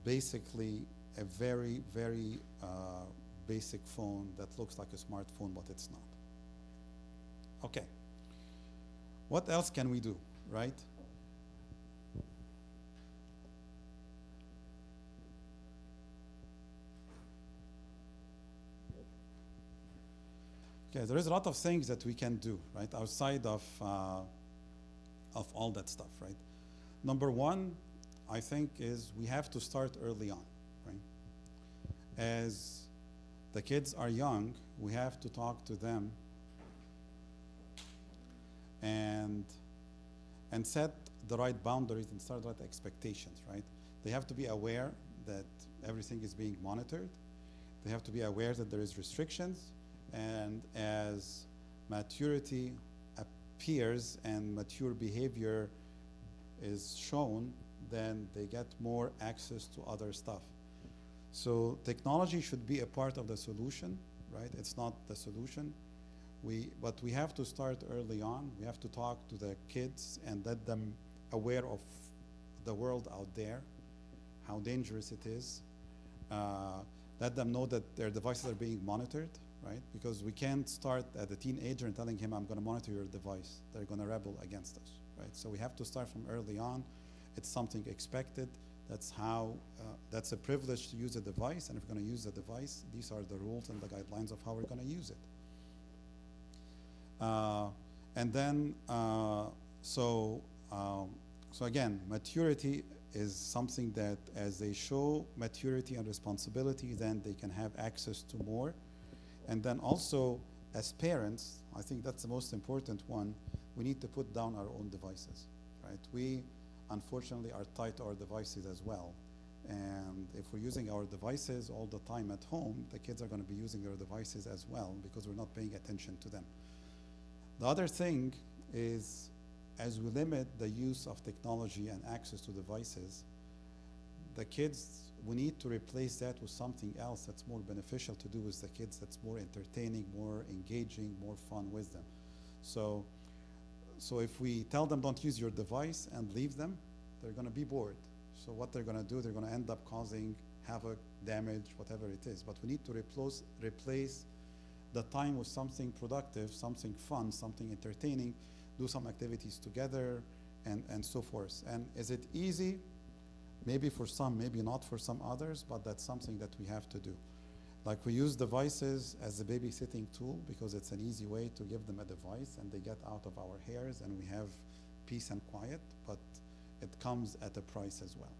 basically a very, very basic phone that looks like a smartphone, but it's not. Okay, what else can we do, right? Okay, there is a lot of things that we can do, right, outside of all that stuff, right? Number one, I think, is we have to start early on, right? As the kids are young, we have to talk to them and set the right boundaries and start the right expectations, right? They have to be aware that everything is being monitored. They have to be aware that there is restrictions, and as maturity appears and mature behavior is shown, then they get more access to other stuff. So technology should be a part of the solution, right? It's not the solution. But we have to start early on. We have to talk to the kids and let them aware of the world out there, how dangerous it is. Let them know that their devices are being monitored, right? Because we can't start at a teenager and telling him, I'm gonna monitor your device. They're gonna rebel against us, right? So we have to start from early on. It's something expected. That's how, that's a privilege to use a device, and if we're gonna use the device, these are the rules and the guidelines of how we're gonna use it. And then, so again, maturity is something that as they show maturity and responsibility, then they can have access to more. And then also, as parents, I think that's the most important one, we need to put down our own devices, right? unfortunately, are tied to our devices as well. And if we're using our devices all the time at home, the kids are going to be using their devices as well because we're not paying attention to them. The other thing is, as we limit the use of technology and access to devices, the kids, we need to replace that with something else that's more beneficial to do with the kids, that's more entertaining, more engaging, more fun with them. So if we tell them don't use your device and leave them, they're going to be bored. So what they're going to do, they're going to end up causing havoc, damage, whatever it is. But we need to replace the time with something productive, something fun, something entertaining, do some activities together, and so forth. And is it easy? Maybe for some, maybe not for some others, but that's something that we have to do. Like we use devices as a babysitting tool because it's an easy way to give them a device and they get out of our hairs and we have peace and quiet, but it comes at a price as well,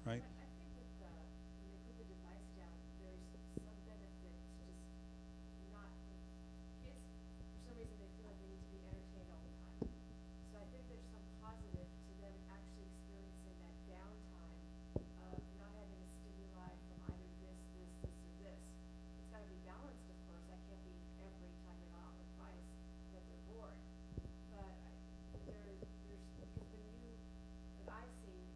right? I think that when they put the device down, there's some benefit to just not, kids, for some reason, they feel like they need to be entertained all the time. So I think there's some positive to them actually experiencing that downtime of not having a stimuli from either this, or this. It's gotta be balanced, of course. I can't be every time they're not on the device that they're bored. But there's, because when you, like I've seen,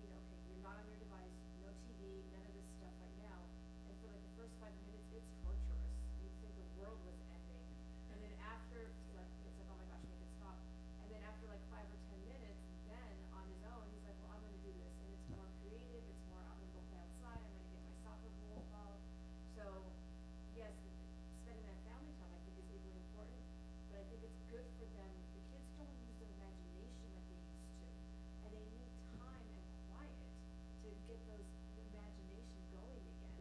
you know, okay, you're not on your device, no TV, none of this stuff right now. And for like the first 5 minutes, it's torturous. You'd think the world was ending. And then after, it's like, oh my gosh, make it stop. And then after like 5 or 10 minutes, then on his own, he's like, well, I'm gonna do this. And it's more creative, it's more, I'm gonna go play outside, I'm gonna get my soccer ball out. So, yes, spending that family time I think is equally important, but I think it's good for them. The kids don't use their imagination like they used to. And they need time and quiet to get those imagination going again.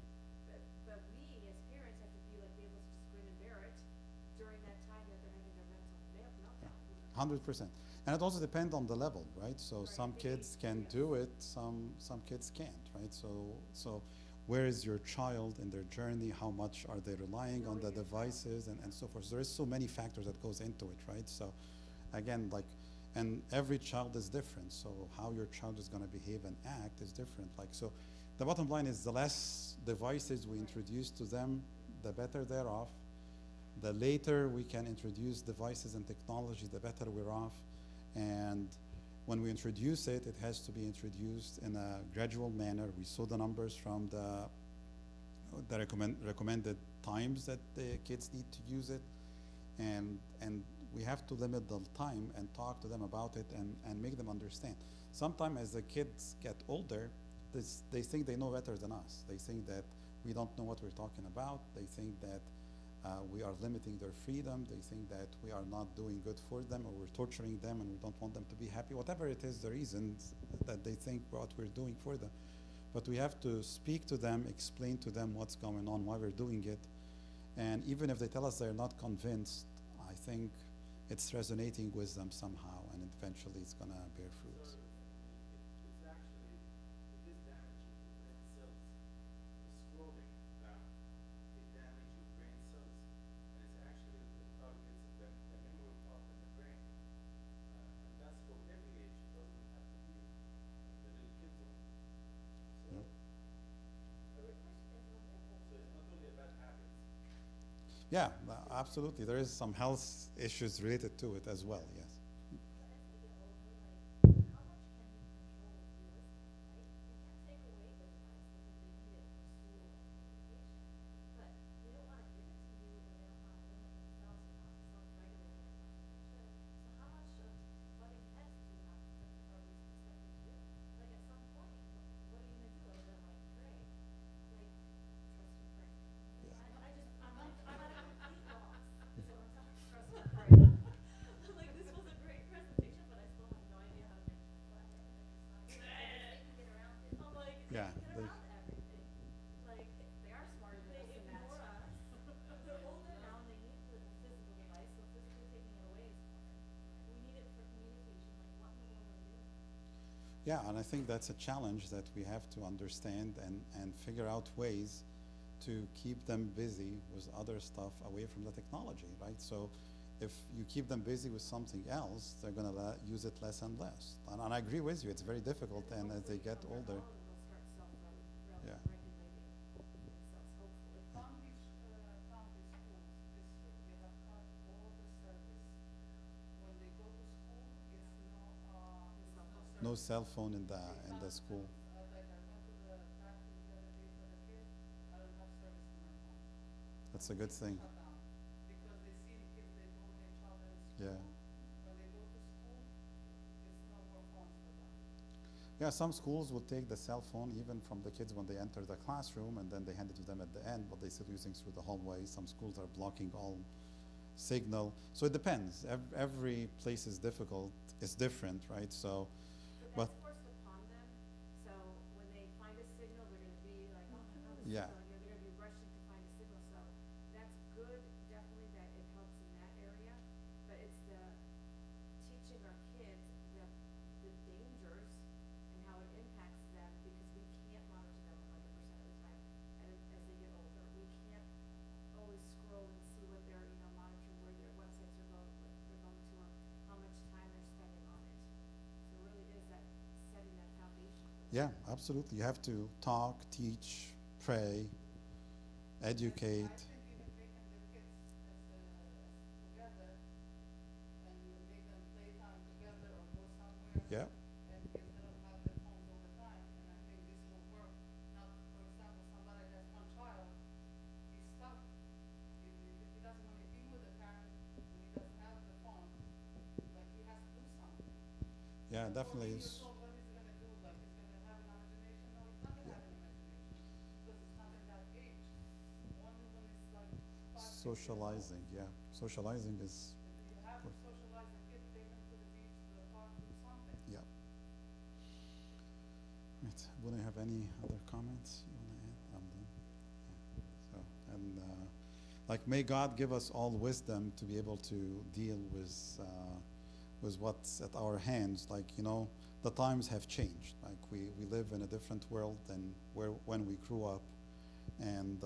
But we as parents have to be like, be able to just grin and bear it during that time that they're having their mental meltdown. 100%. And it also depends on the level, right? So Right. some kids can do it, some kids can't, right? So where is your child in their journey? How much are they relying on the devices and so forth? So there is so many factors that goes into it, right? So again, like, and every child is different. So how your child is going to behave and act is different. Like, so the bottom line is the less devices we introduce to them, the better they're off. The later we can introduce devices and technology, the better we're off. And when we introduce it, it has to be introduced in a gradual manner. We saw the numbers from the recommended times that the kids need to use it. And we have to limit the time and talk to them about it and make them understand. Sometimes as the kids get older, they think they know better than us. They think that we don't know what we're talking about. They think that we are limiting their freedom. They think that we are not doing good for them or we're torturing them and we don't want them to be happy. Whatever it is, the reasons that they think what we're doing for them. But we have to speak to them, explain to them what's going on, why we're doing it. And even if they tell us they're not convinced, I think it's resonating with them somehow and eventually it's gonna bear fruits. So it's actually, it is damaging the brain cells. The scrolling down, it damages your brain cells. And it's actually the targets the memory part in the brain. And that's for every age. It doesn't have to be the little kids only. So, Yeah. The request is wonderful. so it's not only a bad habit. Yeah, absolutely. There is some health issues related to it as well, yes. But as they get older, like, how much can you control realistically, right? You can't take away the device because they need it for school and communication. But they don't wanna give it to you or they don't wanna limit themselves or not self-regulate it as much as they should. So how much of butting heads do you have to, are we expected to do? Like at some point, what are you gonna do other than like pray? Like, trust and pray. Yeah. I'm not a complete loss, is what I'm talking, trust and pray. Like, this was a great presentation, but I still have no idea how to make it flat and it's not. I just think get around it. I'm like, Yeah, they can they- get around everything. Like, They are smarter than they us in that. ignore us. They're older now and they need the physical device, so physically taking it away is hard. We need it for communication, like what in the world are we doing? Yeah, and I think that's a challenge that we have to understand and figure out ways to keep them busy with other stuff away from the technology, right? So if you keep them busy with something else, they're going to use it less and less. And I agree with you, it's very difficult, and as they get older, yeah. Regulating themselves, hopefully. County schools district, they have cut all the service. When they go to school, it's No service. cell phone in They the can't- school. Like I went to the factory the other day for the kids, I don't have service to my phone. That's a good thing. Shut down. Because they see the kids, they go with each other in school. Yeah. When they go to school, it's no more phones for them. Yeah, some schools will take the cell phone even from the kids when they enter the classroom, and then they hand it to them at the end, but they're still using through the hallway. Some schools are blocking all signal. So it depends. Every place is difficult. It's different, right? So, But but that's forced upon them, so when they find a signal, they're gonna be like, oh my God, the Yeah. signal, they're gonna be rushing to find a signal, so that's good, definitely that it helps in that area, but it's the teaching our kids the dangers and how it impacts them, because we can't monitor them 100% of the time, and as they get older, we can't always scroll and see what they're, monitoring, where their websites are going, what they're going to, how much time they're spending on it. So it really is that setting that foundation for them. yeah, absolutely. You have to talk, teach, pray, educate. I think even making the kids together and make them play time together or go somewhere. Yeah, And kids that don't have their phones all the time, and I think this will work. Not, for example, somebody has one child, he's stuck. If he doesn't want to be with the parent, when he doesn't have the phone, like he has to do something. yeah, At definitely. 14 years old, what is he gonna do? Like he's gonna have an imagination? No, he's not gonna have an imagination, because it's not at that age. Only when it's like 5, 6 years old. Socializing, yeah. Socializing is, If you have to socialize the kid, take them to the beach, to the park, do something. yeah. Right. Would I have any other comments you want to add? I'm done. Yeah. So, and like, may God give us all wisdom to be able to deal with what's at our hands. Like, the times have changed. Like, we live in a different world than when we grew up, and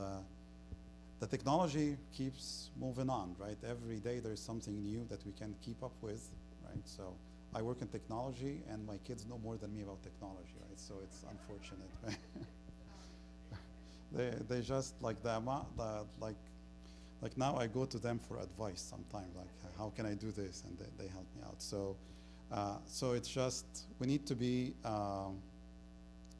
the technology keeps moving on, right? Every day there's something new that we can keep up with, right? So I work in technology, and my kids know more than me about technology, right? So it's unfortunate, right? They just like the amount, like now I go to them for advice sometimes, like how can I do this, and they help me out. So so it's just we need to be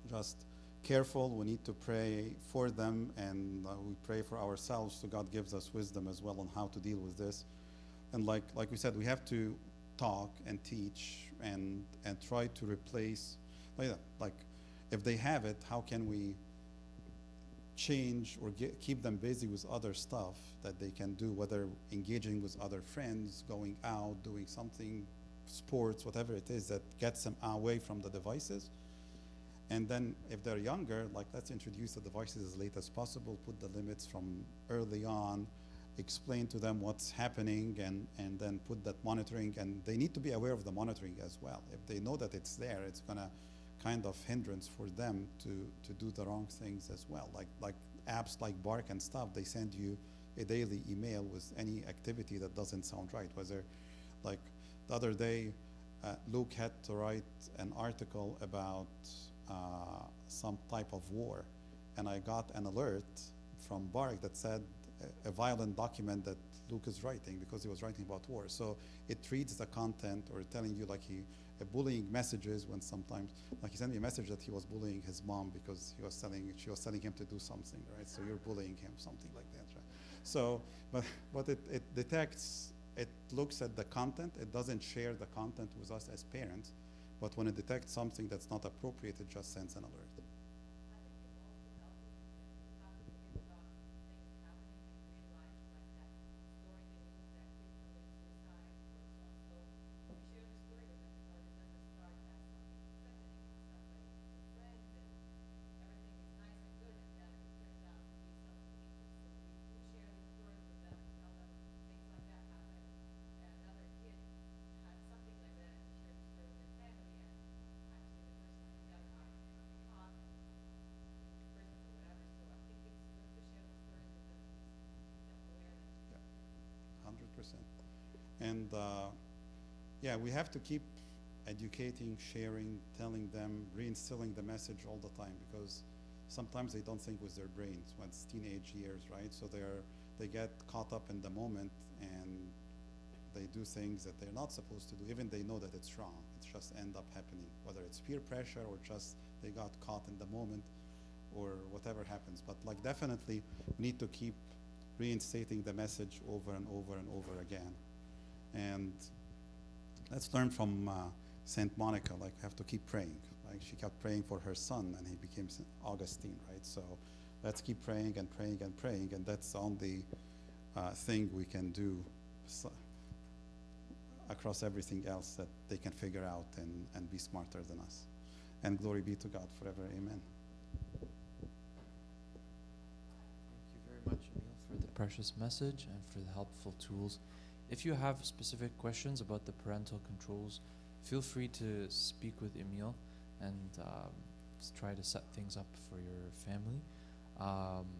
just careful. We need to pray for them, and we pray for ourselves, so God gives us wisdom as well on how to deal with this. And like we said, we have to talk and teach and try to replace like if they have it, how can we change or keep them busy with other stuff that they can do, whether engaging with other friends, going out, doing something, sports, whatever it is that gets them away from the devices. And then if they're younger, like, let's introduce the devices as late as possible, put the limits from early on, explain to them what's happening, and then put that monitoring. And they need to be aware of the monitoring as well. If they know that it's there, it's gonna kind of hindrance for them to do the wrong things as well. Like apps like Bark and stuff, they send you a daily email with any activity that doesn't sound right. Whether, like the other day, Luke had to write an article about some type of war, and I got an alert from Bark that said a violent document that Luke is writing, because he was writing about war. So it reads the content, or telling you like bullying messages, when sometimes, like, he sent me a message that he was bullying his mom because she was telling him to do something, right? So you're bullying him, something like that, right? So, but it detects, it looks at the content, it doesn't share the content with us as parents, but when it detects something that's not appropriate, it just sends an alert. And yeah, we have to keep educating, sharing, telling them, reinstilling the message all the time, because sometimes they don't think with their brains when it's teenage years, right? So they get caught up in the moment and they do things that they're not supposed to do, even they know that it's wrong. It's just end up happening, whether it's peer pressure or just they got caught in the moment or whatever happens. But like definitely we need to keep reinstating the message over and over and over again. And let's learn from Saint Monica, like we have to keep praying. Like she kept praying for her son and he became Augustine, right? So let's keep praying and praying and praying, and that's the only thing we can do across everything else that they can figure out and be smarter than us. And glory be to God forever, amen. Thank you very much, Emil, for the precious message and for the helpful tools. If you have specific questions about the parental controls, feel free to speak with Emil and try to set things up for your family.